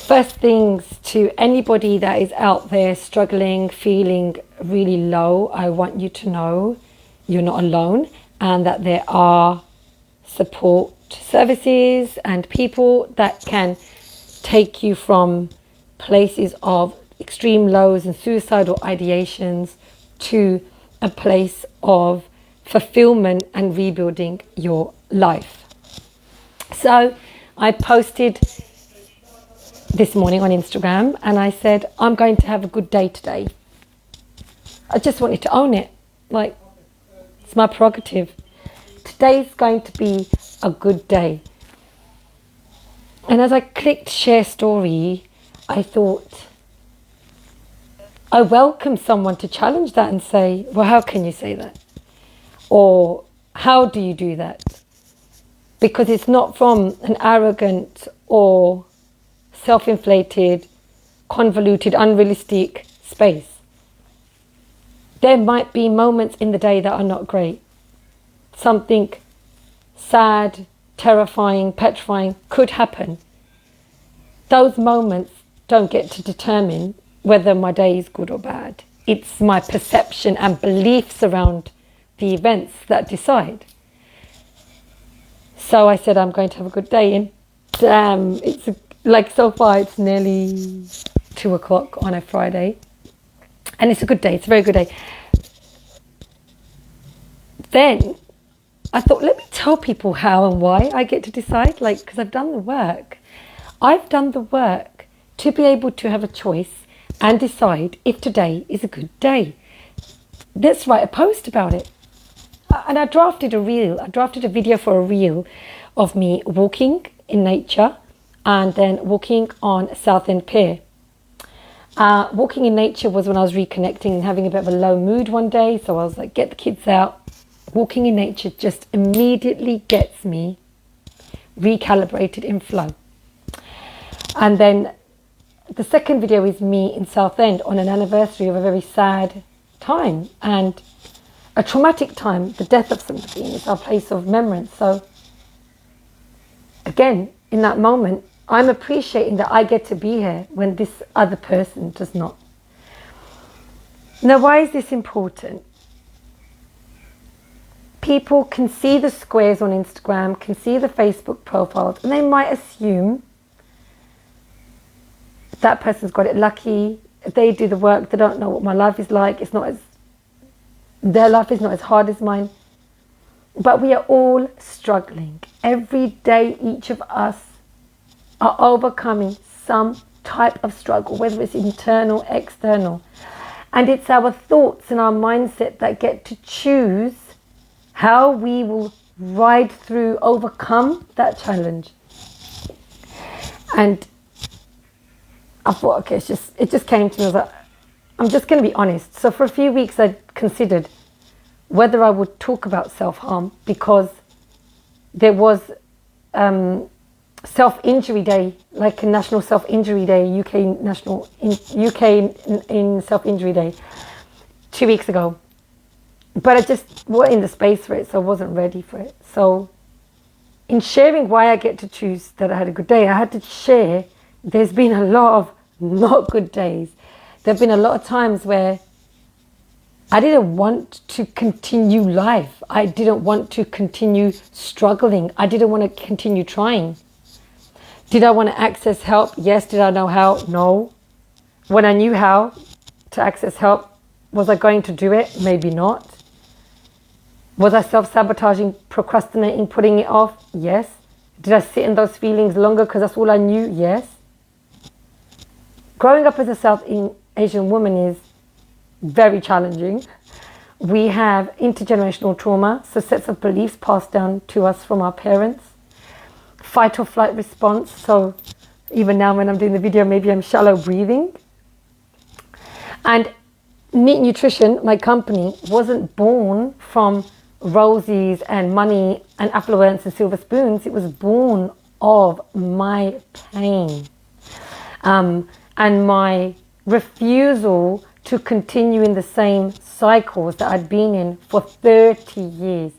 First things, to anybody that is out there struggling, feeling really low, I want you to know you're not alone, and that there are support services and people that can take you from places of extreme lows and suicidal ideations to a place of fulfillment and rebuilding your life. So I posted this morning on Instagram and I said, I'm going to have a good day today. I just wanted to own it. Like, it's my prerogative. Today's going to be a good day. And as I clicked share story, I thought, I welcome someone to challenge that and say, well, how can you say that? Or how do you do that? Because it's not from an arrogant or self-inflated, convoluted, unrealistic space. There might be moments in the day that are not great. Something sad, terrifying, petrifying could happen. Those moments don't get to determine whether my day is good or bad. It's my perception and beliefs around the events that decide. So I said, I'm going to have a good day. And damn, so far it's nearly 2:00 on a Friday. And it's a good day. It's a very good day. Then I thought, let me tell people how and why I get to decide, because I've done the work. I've done the work to be able to have a choice and decide if today is a good day. Let's write a post about it. And I drafted a reel. I drafted a video for a reel of me walking in nature and then walking on Southend Pier. Walking in nature was when I was reconnecting and having a bit of a low mood one day. So I was like, get the kids out. Walking in nature just immediately gets me recalibrated in flow. And then the second video is me in Southend on an anniversary of a very sad time and a traumatic time. The death of somebody is our place of remembrance. So again, in that moment, I'm appreciating that I get to be here when this other person does not. Now, why is this important? People can see the squares on Instagram, can see the Facebook profiles, and they might assume that person's got it lucky. If they do the work, they don't know what my life is like. Their life is not as hard as mine. But we are all struggling. Every day, each of us are overcoming some type of struggle, whether it's internal, external. And it's our thoughts and our mindset that get to choose how we will ride through, overcome that challenge. And I thought, okay, it just came to me. I was like, I'm just going to be honest. So for a few weeks, I considered whether I would talk about self-harm, because there was self-injury day, like a national self-injury day, UK in self-injury day 2 weeks ago. But I just wasn't in the space for it, so I wasn't ready for it. So in sharing why I get to choose that I had a good day, I had to share there's been a lot of not good days. There have been a lot of times where I didn't want to continue life. I didn't want to continue struggling. I didn't want to continue trying. Did I want to access help? Yes. Did I know how? No. When I knew how to access help, was I going to do it? Maybe not. Was I self-sabotaging, procrastinating, putting it off? Yes. Did I sit in those feelings longer because that's all I knew? Yes. Growing up as a South Asian woman is very challenging. We have intergenerational trauma, so sets of beliefs passed down to us from our parents. Fight or flight response, so even now when I'm doing the video, maybe I'm shallow breathing. And Neat Nutrition, my company, wasn't born from roses and money and affluence and silver spoons. It was born of my pain and my refusal to continue in the same cycles that I'd been in for 30 years.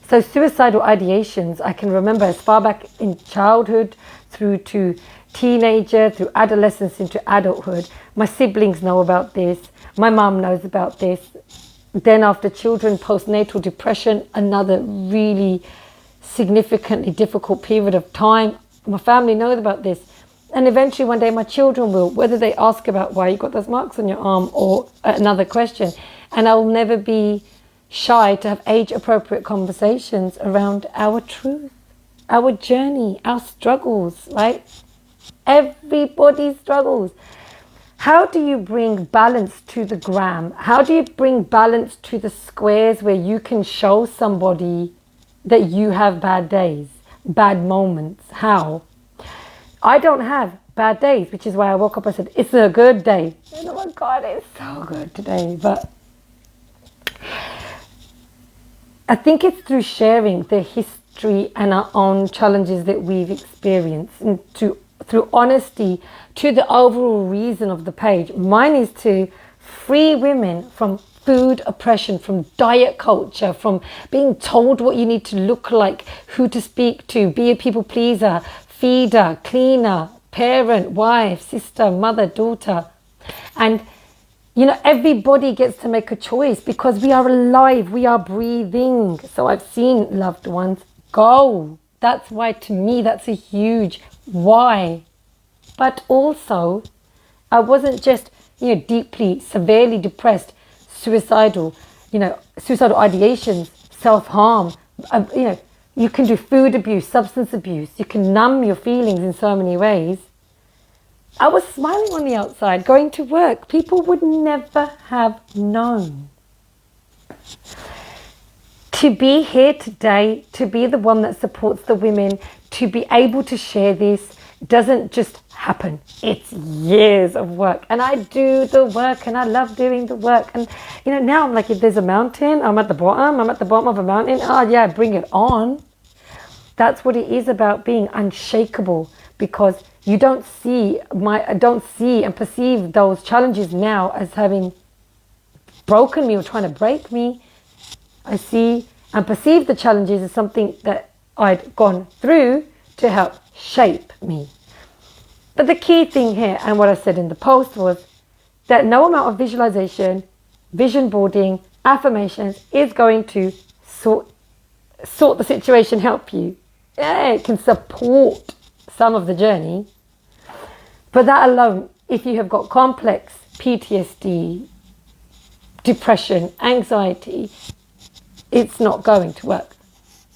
So suicidal ideations, I can remember as far back in childhood, through to teenager, through adolescence into adulthood. My siblings know about this. My mum knows about this. Then after children, postnatal depression, another really significantly difficult period of time. My family knows about this. And eventually one day my children will, whether they ask about why you got those marks on your arm or another question. And I will never be shy to have age-appropriate conversations around our truth, our journey, our struggles, right? Everybody struggles. How do you bring balance to the gram? How do you bring balance to the squares where you can show somebody that you have bad days, bad moments? How? I don't have bad days, which is why I woke up and said, it's a good day. And oh my God, it's so good today. But I think it's through sharing the history and our own challenges that we've experienced, and through honesty to the overall reason of the page. Mine is to free women from food oppression, from diet culture, from being told what you need to look like, who to speak to, be a people pleaser, feeder, cleaner, parent, wife, sister, mother, daughter. And everybody gets to make a choice because we are alive, we are breathing. So I've seen loved ones go. That's why, to me, that's a huge why. But also, I wasn't just, deeply, severely depressed, suicidal ideations, self-harm. You can do food abuse, substance abuse. You can numb your feelings in so many ways. I was smiling on the outside, going to work. People would never have known. To be here today, to be the one that supports the women, to be able to share this, doesn't just happen. It's years of work. And I do the work and I love doing the work. And, now I'm like, if there's a mountain, I'm at the bottom of a mountain. Oh yeah, bring it on. That's what it is about being unshakable, because you don't see and perceive those challenges now as having broken me or trying to break me. I see and perceive the challenges as something that I'd gone through to help shape me. But the key thing here, and what I said in the post, was that no amount of visualization, vision boarding, affirmations is going to sort the situation, help you. Yeah, it can support some of the journey. But that alone, if you have got complex PTSD, depression, anxiety, it's not going to work.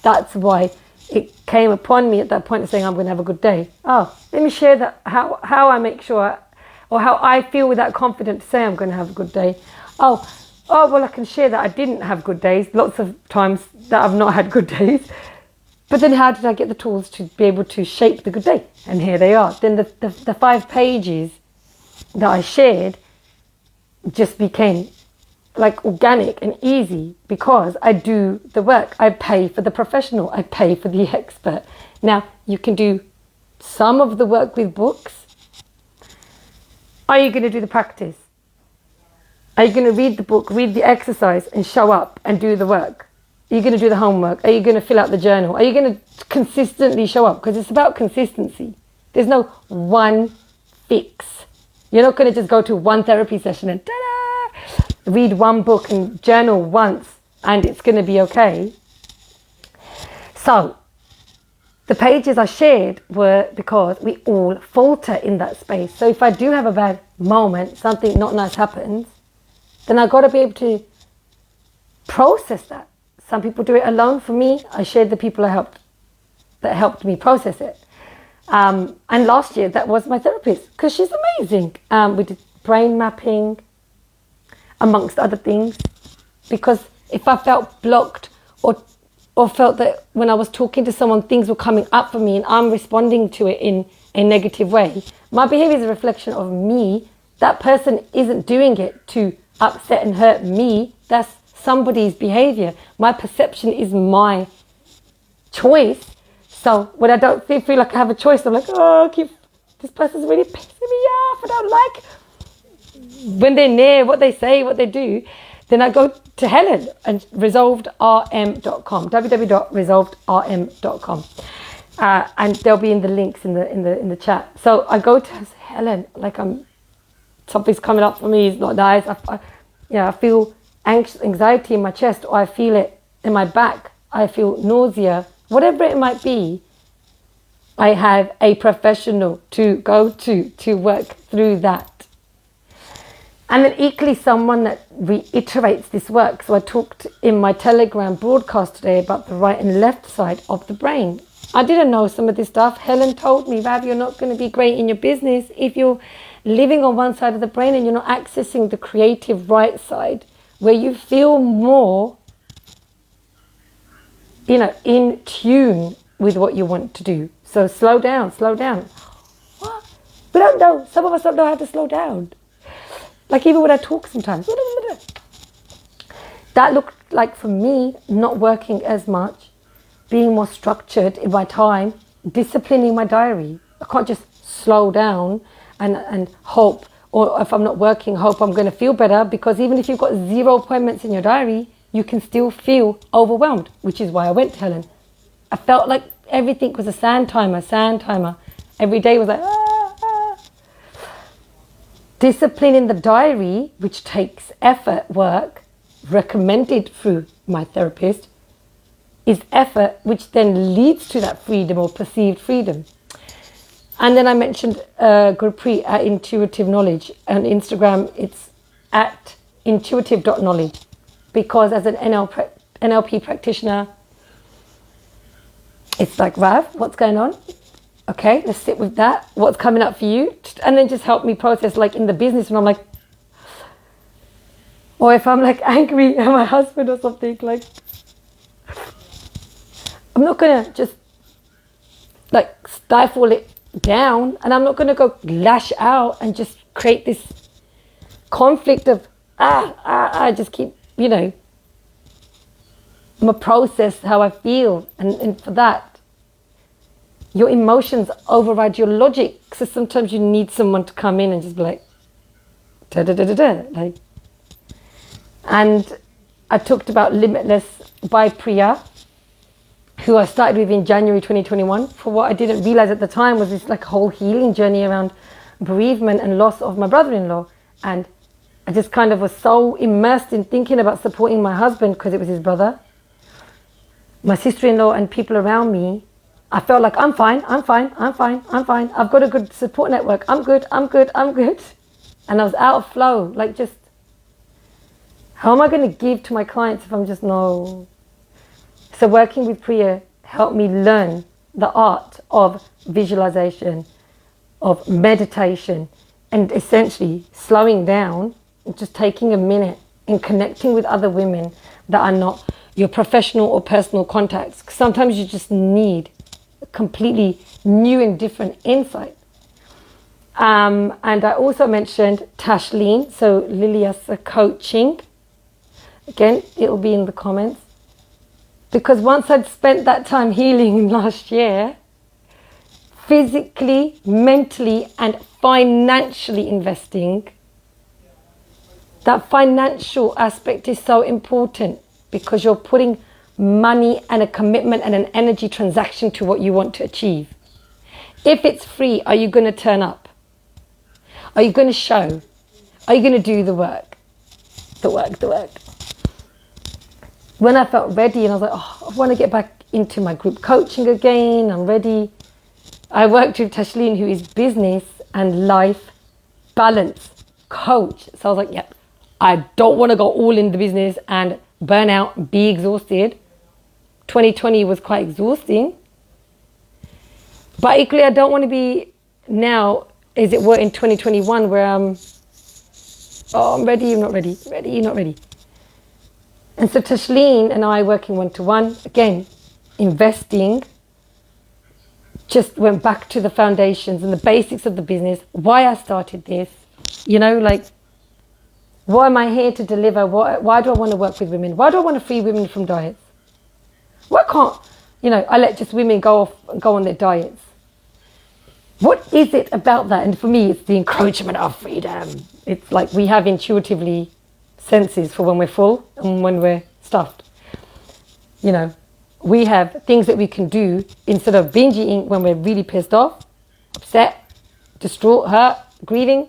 That's why it came upon me at that point of saying, I'm going to have a good day. Oh, let me share that, how I make sure, or how I feel with that confidence to say I'm going to have a good day. Oh, well, I can share that I didn't have good days. Lots of times that I've not had good days. But then how did I get the tools to be able to shape the good day? And here they are. Then the 5 pages that I shared just became like organic and easy because I do the work. I pay for the professional. I pay for the expert. Now, you can do some of the work with books. Are you going to do the practice? Are you going to read the book, read the exercise and show up and do the work? Are you going to do the homework? Are you going to fill out the journal? Are you going to consistently show up? Because it's about consistency. There's no one fix. You're not going to just go to one therapy session and ta-da, read one book and journal once and it's going to be okay. So the pages I shared were because we all falter in that space. So if I do have a bad moment, something not nice happens, then I've got to be able to process that. Some people do it alone. For me, I shared the people that helped me process it. And last year, that was my therapist because she's amazing. We did brain mapping, amongst other things, because if I felt blocked or felt that when I was talking to someone, things were coming up for me and I'm responding to it in a negative way, my behavior is a reflection of me. That person isn't doing it to upset and hurt me. That's somebody's behavior. My perception is my choice. So when I don't feel like I have a choice, I'm like, oh, this person's really pissing me off. I don't like when they're near, what they say, what they do. Then I go to Helen and resolvedrm.com, www.resolvedrm.com. And they'll be in the links in the chat. So I go to her, say, Helen, like something's coming up for me. It's not nice. I feel anxiety in my chest, or I feel it in my back. I feel nausea, whatever it might be. I have a professional to go to work through that. And then equally someone that reiterates this work. So I talked in my Telegram broadcast today about the right and left side of the brain. I didn't know some of this stuff. Helen told me, Rav, you're not going to be great in your business if you're living on one side of the brain and you're not accessing the creative right side, where you feel more, in tune with what you want to do. So slow down. What? We don't know. Some of us don't know how to slow down. Like even when I talk sometimes. That looked like for me, not working as much, being more structured in my time, disciplining my diary. I can't just slow down and hope, or if I'm not working, hope I'm going to feel better, because even if you've got 0 appointments in your diary, you can still feel overwhelmed, which is why I went to Helen. I felt like everything was a sand timer. Every day was like, Discipline in the diary, which takes effort, work, recommended through my therapist, is effort, which then leads to that freedom or perceived freedom. And then I mentioned Gurpreet at Intuitive Knowledge. On Instagram, it's at intuitive.knowledge. Because as an NLP practitioner, it's like, Rav, what's going on? Okay, let's sit with that. What's coming up for you? And then just help me process, like in the business when I'm like, or if I'm like angry at my husband or something, like, I'm not going to just like stifle it down, and I'm not going to go lash out and just create this conflict of, I just keep, I'm a process how I feel. And for that, your emotions override your logic. So sometimes you need someone to come in and just be like, like. And I talked about Limitless by Priya, who I started with in January 2021. For what I didn't realize at the time was this like whole healing journey around bereavement and loss of my brother-in-law. And I just kind of was so immersed in thinking about supporting my husband because it was his brother, my sister-in-law, and people around me. I felt like I'm fine. I've got a good support network. I'm good. And I was out of flow. Like, just, how am I going to give to my clients if I'm just no? So working with Priya helped me learn the art of visualization, of meditation, and essentially slowing down and just taking a minute and connecting with other women that are not your professional or personal contacts. 'Cause sometimes you just need a completely new and different insight. And I also mentioned Tashleen, so Liliasa Coaching. Again, it'll be in the comments. Because once I'd spent that time healing last year, physically, mentally, and financially investing, that financial aspect is so important because you're putting money and a commitment and an energy transaction to what you want to achieve. If it's free, are you going to turn up? Are you going to show? Are you going to do the work? The work. When I felt ready and I was like, I want to get back into my group coaching again, I'm ready. I worked with Tashleen, who is business and life balance coach. So I was like, yeah, I don't want to go all in the business and burn out, be exhausted. 2020 was quite exhausting. But equally, I don't want to be now, as it were, in 2021 where I'm ready, you're not ready, ready, you're not ready. And so Tashleen and I working one-to-one, again, investing, just went back to the foundations and the basics of the business, why I started this, like, what am I here to deliver? Why do I want to work with women? Why do I want to free women from diets? Why can't, I let just women go on their diets? What is it about that? And for me, it's the encroachment of freedom. It's like we have intuitively senses for when we're full and when we're stuffed. we have things that we can do instead of binge eating when we're really pissed off, upset, distraught, hurt, grieving.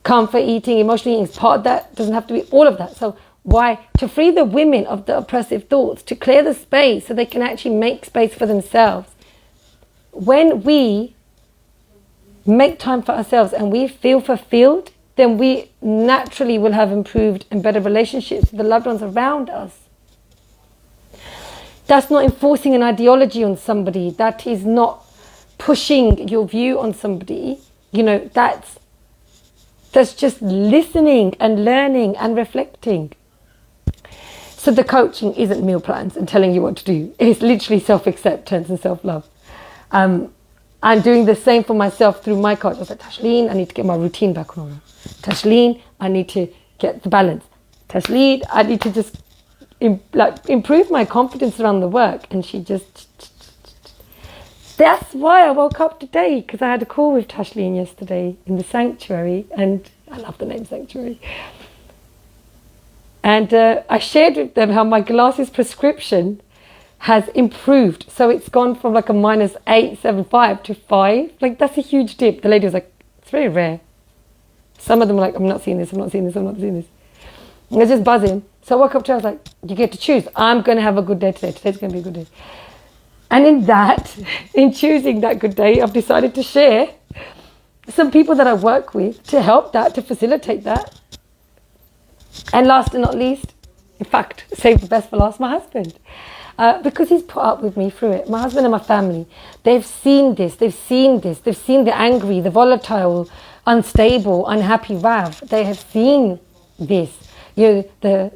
Comfort eating, emotional eating is part of that. Doesn't have to be all of that. So why? To free the women of the oppressive thoughts, to clear the space so they can actually make space for themselves. When we make time for ourselves and we feel fulfilled, then we naturally will have improved and better relationships with the loved ones around us. That's not enforcing an ideology on somebody. That is not pushing your view on somebody. You know, that's just listening and learning and reflecting. So the coaching isn't meal plans and telling you what to do. It's literally self-acceptance and self-love. I'm doing the same for myself through my coach. I was like, Tashleen, I need to get my routine back on. Tashleen, I need to get the balance. Tashleen, I need to just improve my confidence around the work. And she just... That's why I woke up today, because I had a call with Tashleen yesterday in the sanctuary, and I love the name sanctuary. And I shared with them how my glasses prescription has improved. So it's gone from like a -875 to 5. Like, that's a huge dip. The lady was like, it's very rare. Some of them were like, I'm not seeing this, I'm not seeing this, I'm not seeing this. And they're just buzzing. So I woke up to her, I was like, you get to choose. I'm going to have a good day today. Today's going to be a good day. And in choosing that good day, I've decided to share some people that I work with to help that, to facilitate that. And last and not least, in fact, save the best for last, my husband. Because he's put up with me through it. My husband and my family, they've seen this, they've seen the angry, the volatile, unstable, unhappy Rav. They have seen this, you know, the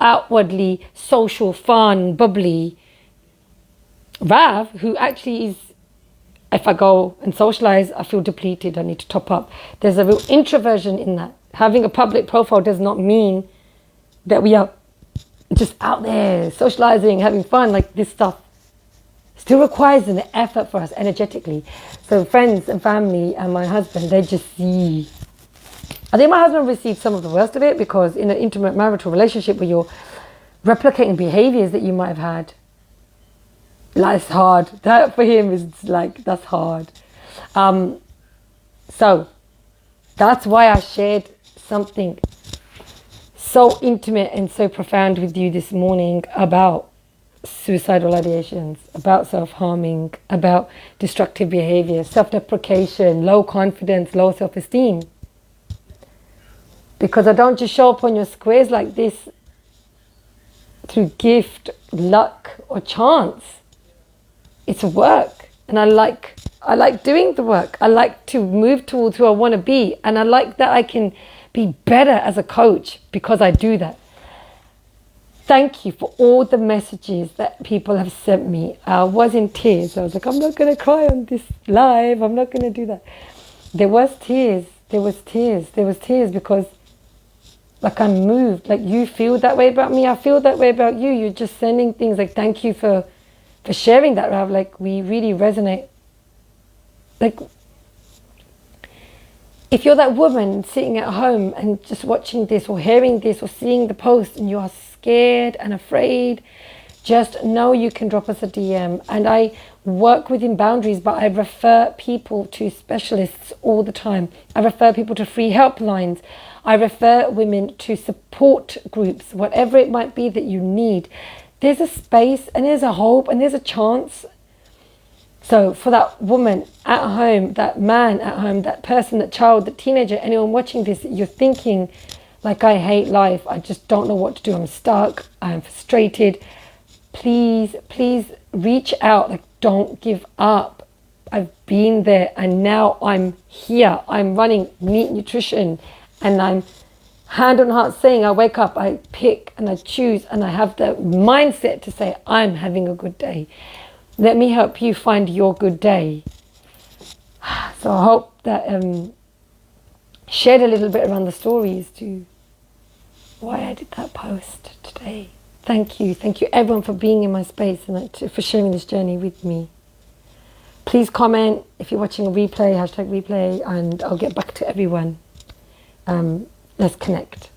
outwardly social, fun, bubbly Rav, who actually is, if I go and socialize, I feel depleted, I need to top up. There's a real introversion in that. Having a public profile does not mean that we are just out there socializing, having fun. Like, this stuff still requires an effort for us energetically. So friends and family and my husband, they just see. I think my husband received some of the worst of it, because in an intimate marital relationship where you're replicating behaviors that you might have had, life's hard. That for him is like, that's hard. So that's why I shared something so intimate and so profound with you this morning about suicidal ideations, about self-harming, about destructive behavior, self-deprecation, low confidence, low self-esteem. Because I don't just show up on your squares like this through gift, luck, or chance. It's work, and I like doing the work. I like to move towards who I want to be, and I like that I can be better as a coach because I do that. Thank you for all the messages that people have sent me. I was in tears. I was like, I'm not going to cry on this live. I'm not going to do that. There was tears because, like, I'm moved. Like, you feel that way about me, I feel that way about you. You're just sending things like, thank you for sharing that, Rav. Like, we really resonate. Like, if you're that woman sitting at home and just watching this or hearing this or seeing the post and you are scared and afraid, just know you can drop us a DM. And I work within boundaries, but I refer people to specialists all the time. I refer people to free helplines. I refer women to support groups, whatever it might be that you need. There's a space and there's a hope and there's a chance. So for that woman at home, that man at home, that person, that child, that teenager, anyone watching this, you're thinking, like, I hate life, I just don't know what to do, I'm stuck, I'm frustrated. Please reach out. Like, don't give up. I've been there and now I'm here. I'm running Neat Nutrition, and I'm hand on heart saying, I wake up, I pick and I choose, and I have the mindset to say, I'm having a good day. Let me help you find your good day. So I hope that shared a little bit around the stories to why I did that post today. Thank you everyone for being in my space and for sharing this journey with me. Please comment if you're watching a replay, #replay, and I'll get back to everyone. Let's connect.